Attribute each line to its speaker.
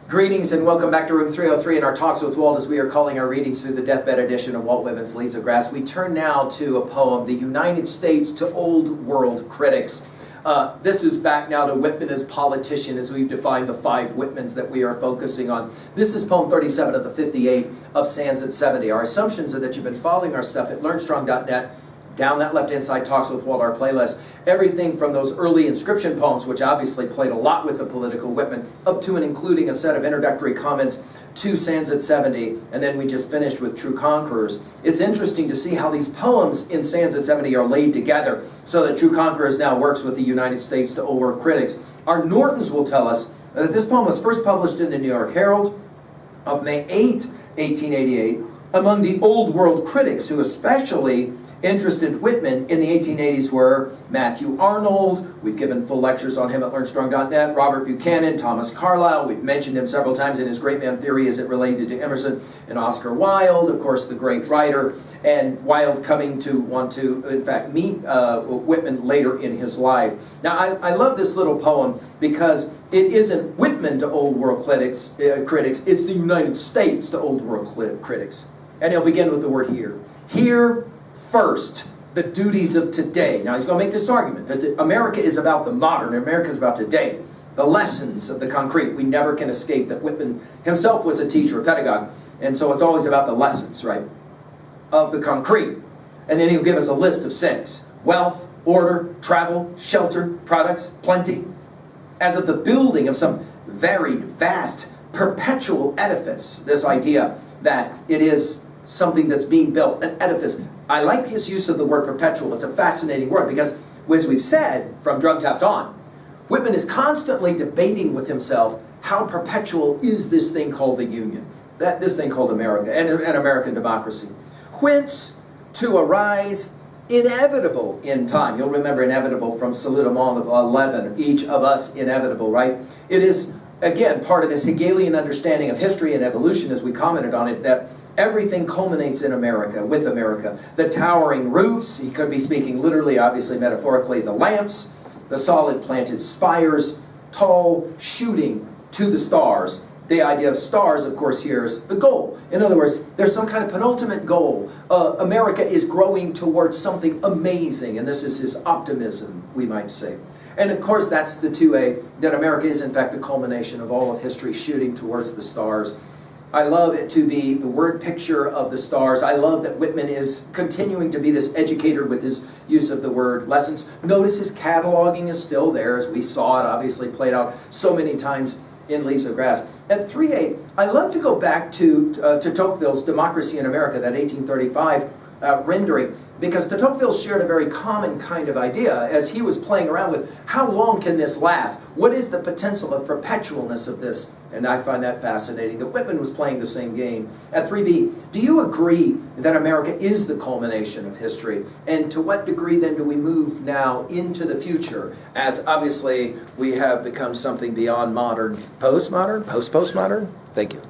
Speaker 1: Greetings and welcome back to room 303 in our Talks with Walt, as we are calling our readings through the deathbed edition of Walt Whitman's Leaves of Grass. We turn now to a poem, The United States to Old World Critics. This is back now to Whitman as politician, as we've defined the 5 Whitmans that we are focusing on. This is poem 37 of the 58 of Sands at 70. Our assumptions are that you've been following our stuff at learnstrong.net. Down that left-hand side, Talks with Walt, our playlist. Everything from those early inscription poems, which obviously played a lot with the political Whitman, up to and including a set of introductory comments to Sands at 70, and then we just finished with True Conquerors. It's interesting to see how these poems in Sands at 70 are laid together so that True Conquerors now works with the United States to Old World Critics. Our Nortons will tell us that this poem was first published in the New York Herald of May 8, 1888, among the Old World critics who especially interested Whitman in the 1880s were Matthew Arnold. We've given full lectures on him at learnstrong.net. Robert Buchanan, Thomas Carlyle. We've mentioned him several times in his Great Man Theory as it related to Emerson, and Oscar Wilde, of course, the great writer, and Wilde coming to want to, in fact, meet Whitman later in his life. Now, I love this little poem because it isn't Whitman to Old World critics, it's the United States to Old World critics. And he'll begin with the word here. Here, first, the duties of today. Now he's going to make this argument that America is about the modern, America is about today. The lessons of the concrete. We never can escape that Whitman himself was a teacher, a pedagogue, and so it's always about the lessons, right, of the concrete. And then he'll give us a list of 6. Wealth, order, travel, shelter, products, plenty. As of the building of some varied, vast, perpetual edifice. This idea that it is something that's being built, an edifice. I like his use of the word perpetual. It's a fascinating word because, as we've said from Drum Taps on, Whitman is constantly debating with himself how perpetual is this thing called the Union, this thing called America, and American democracy. Whence to arise inevitable in time. You'll remember inevitable from Salutamon of 11, each of us inevitable, right? It is, again, part of this Hegelian understanding of history and evolution, as we commented on it, that everything culminates in America, with America. The towering roofs, he could be speaking literally, obviously metaphorically, the lamps, the solid planted spires, tall shooting to the stars. The idea of stars, of course, here is the goal. In other words, there's some kind of penultimate goal. America is growing towards something amazing, and this is his optimism, we might say. And of course, that's the 2A, that America is in fact the culmination of all of history shooting towards the stars. I love it to be the word picture of the stars. I love that Whitman is continuing to be this educator with his use of the word lessons. Notice his cataloging is still there, as we saw it obviously played out so many times in Leaves of Grass. At 3A, I love to go back to Tocqueville's Democracy in America, that 1835 rendering, because de Tocqueville shared a very common kind of idea as he was playing around with how long can this last? What is the potential of perpetualness of this? And I find that fascinating that Whitman was playing the same game. At 3B, do you agree that America is the culmination of history? And to what degree then do we move now into the future, as obviously we have become something beyond modern, postmodern, post-postmodern? Thank you.